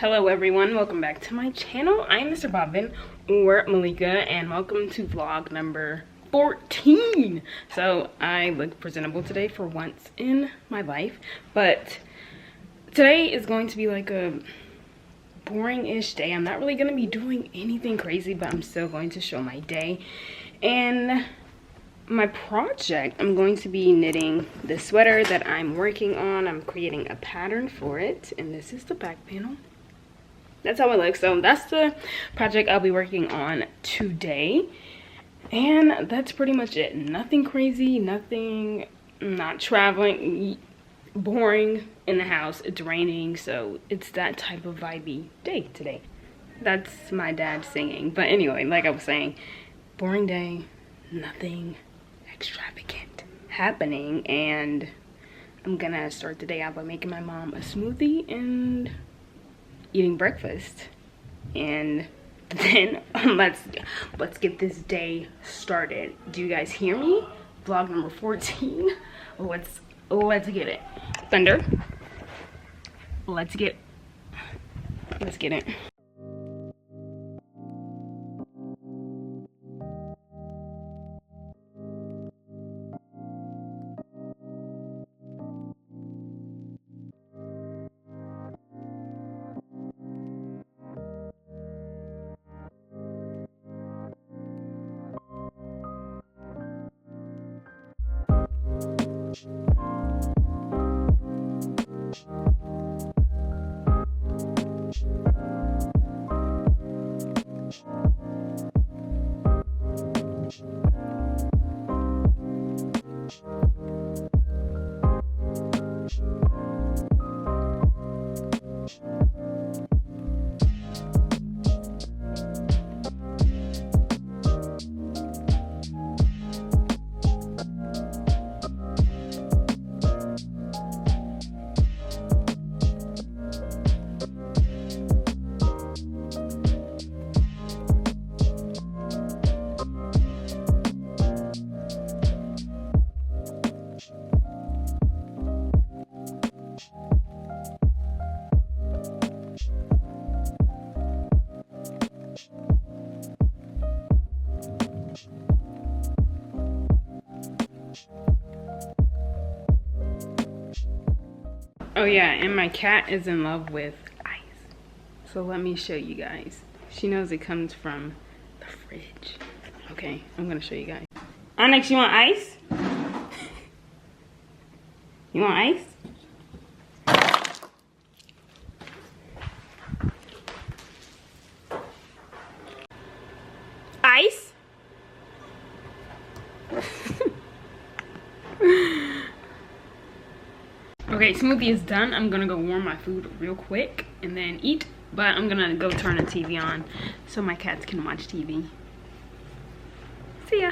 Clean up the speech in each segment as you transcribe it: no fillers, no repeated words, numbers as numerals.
Hello everyone, welcome back to my channel. I'm mrbobvin or Malika, and welcome to vlog number 14. So I look presentable today for once in my life, but today is going to be like a boring-ish day. I'm not really going to be doing anything crazy, but I'm still going to show my day. And my project, I'm going to be knitting the sweater that I'm working on. I'm creating a pattern for it, and this is the back panel. That's how it looks. So that's the project I'll be working on today, and that's pretty much it. Nothing crazy, nothing, not traveling, boring in the house. It's raining, so it's that type of vibey day today. That's my dad singing. But anyway, like I was saying, boring day, nothing extravagant happening, and I'm gonna start the day out by making my mom a smoothie and eating breakfast, and then let's get this day started. Do you guys hear me? Vlog number 14. Let's get it. Thunder. Let's get it. Oh yeah, and my cat is in love with ice. So let me show you guys. She knows it comes from the fridge. Okay, I'm gonna show you guys. Onyx, you want ice? You want ice? Ice? Okay, smoothie is done. I'm gonna go warm my food real quick and then eat, but I'm gonna go turn the TV on so my cats can watch TV. See ya.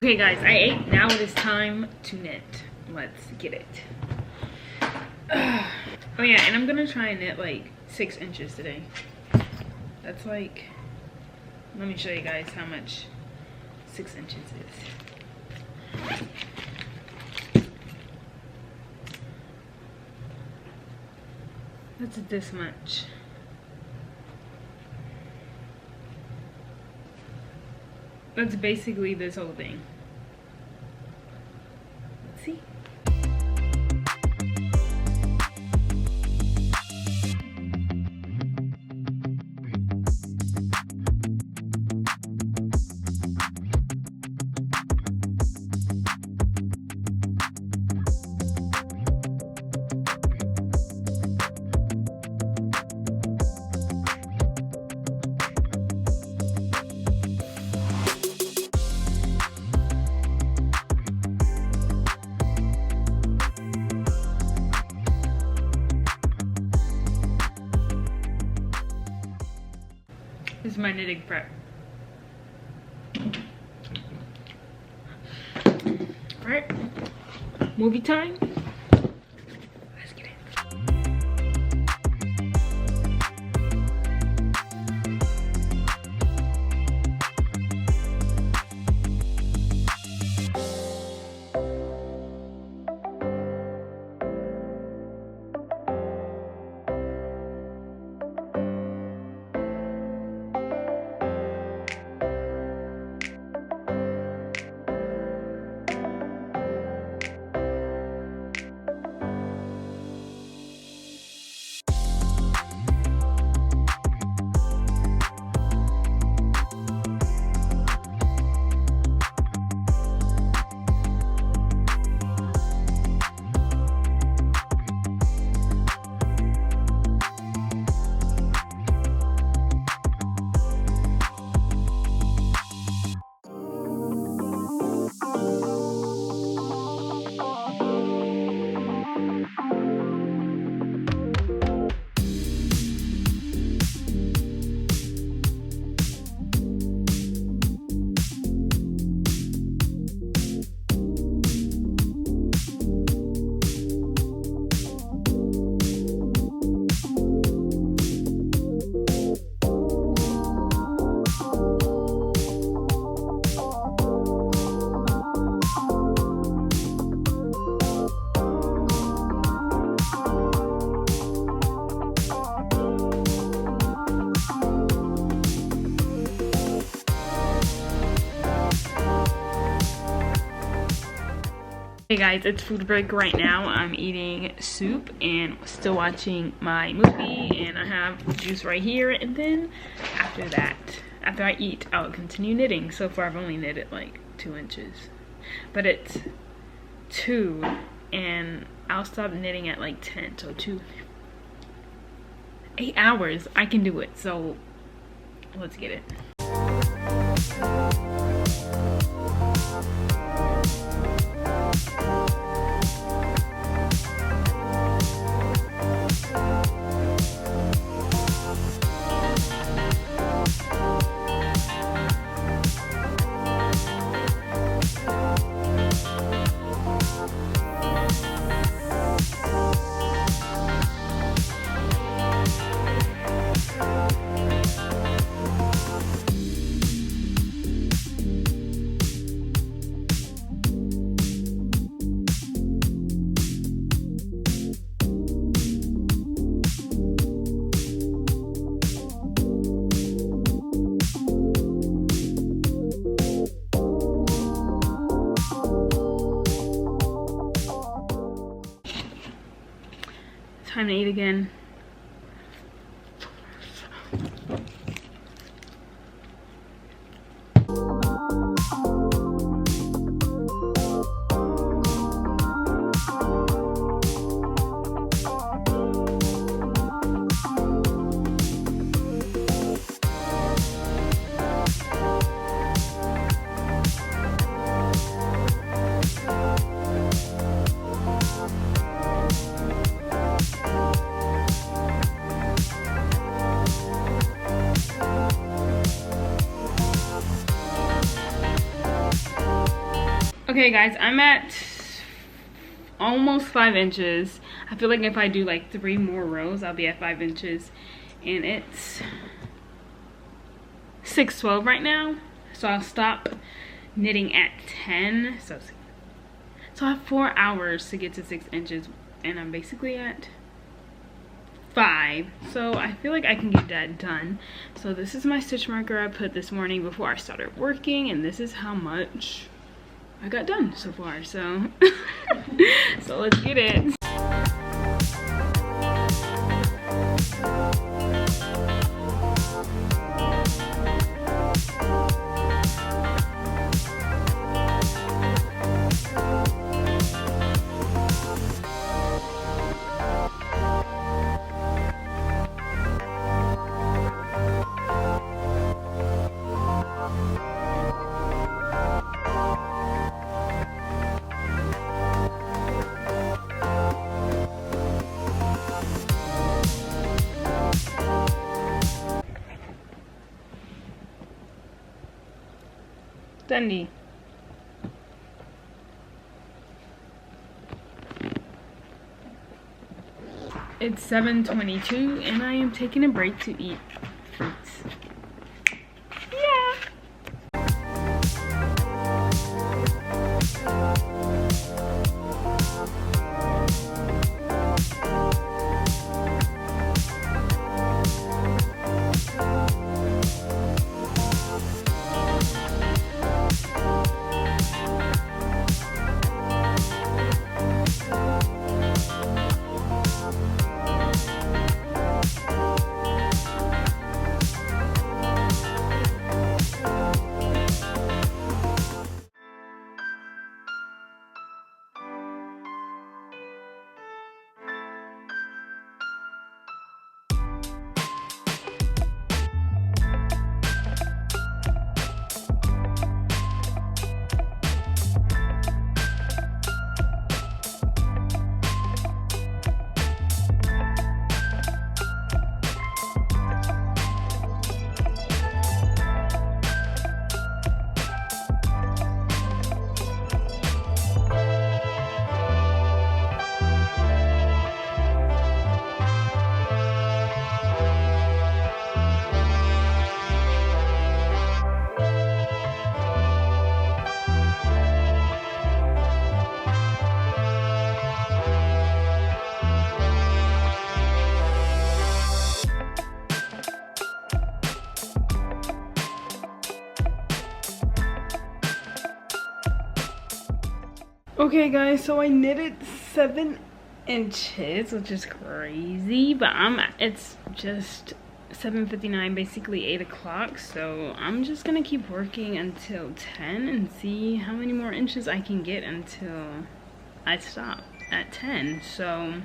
Okay guys, I ate. Now it is time to knit. Let's get it. Oh yeah, and I'm gonna try and knit like 6 inches today. That's like, let me show you guys how much 6 inches is. That's this much. that's basically this whole thing. Let's see. This is my knitting prep. Alright, movie time. Let's get it. Hey guys, it's food break right now. I'm eating soup and still watching my movie, and I have juice right here. And then after that, after I eat, I'll continue knitting. So far I've only knitted like 2 inches, but it's 2 and I'll stop knitting at like 10. So 8 hours, I can do it. So let's get it. Time to eat again. Okay guys, I'm at almost 5 inches. I feel like if I do like 3 more rows, I'll be at 5 inches. And it's 6:12 right now. So I'll stop knitting at 10. So I have 4 hours to get to 6 inches. And I'm basically at 5, so I feel like I can get that done. So this is my stitch marker I put this morning before I started working, and this is how much I got done so far. So so let's get it. Dundee. It's 7:22 and I am taking a break to eat fruits. Yeah. Okay guys, so I knitted 7 inches, which is crazy, but it's just 7:59, basically 8 o'clock, so I'm just gonna keep working until 10 and see how many more inches I can get until I stop at 10. So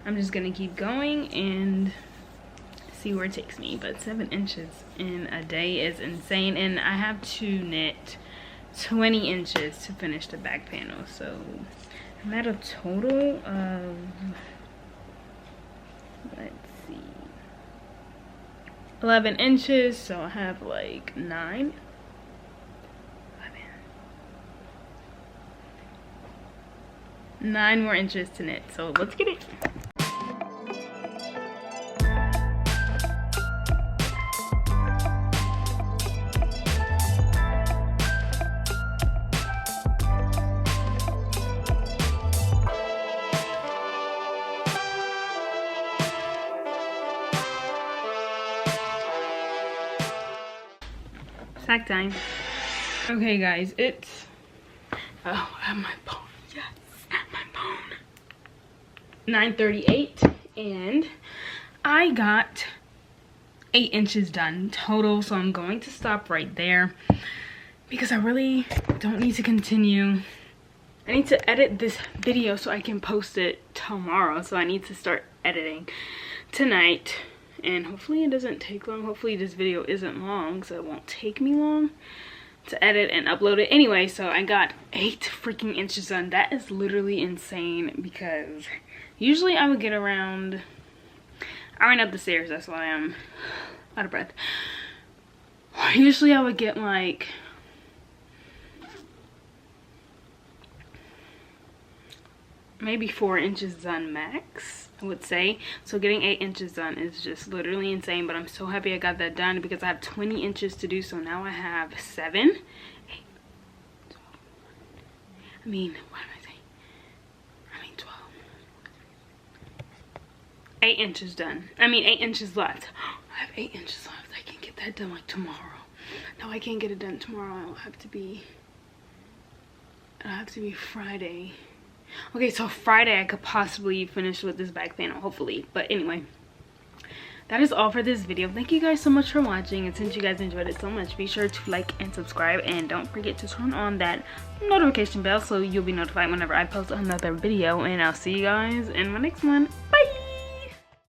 I'm just gonna keep going and see where it takes me, but 7 inches in a day is insane, and I have to knit 20 inches to finish the back panel, so I'm at a total of, let's see, 11 inches, so I have like 9 more inches to knit, so let's get it. Sack time. Okay guys, it's, oh, I have my phone. Yes, my phone. 9:38 and I got 8 inches done total, so I'm going to stop right there because I really don't need to continue. I need to edit this video so I can post it tomorrow, so I need to start editing tonight. And hopefully it doesn't take long. Hopefully this video isn't long, so it won't take me long to edit and upload it. Anyway, so I got 8 freaking inches done. That is literally insane because usually I would get around, I ran up the stairs, that's why I'm out of breath. Usually I would get like maybe 4 inches done max, I would say. So getting 8 inches done is just literally insane, but I'm so happy I got that done because I have 20 inches to do. So now I have 7, 8, 12, I mean, what am I saying? I mean 12, 8 inches done. I mean 8 inches left. I have 8 inches left. I can get that done like tomorrow. No, I can't get it done tomorrow. It'll have to be Friday. Okay, so Friday I could possibly finish with this back panel, hopefully. But anyway, that is all for this video. Thank you guys so much for watching, and since you guys enjoyed it so much, be sure to like and subscribe, and don't forget to turn on that notification bell so you'll be notified whenever I post another video. And I'll see you guys in my next one. Bye.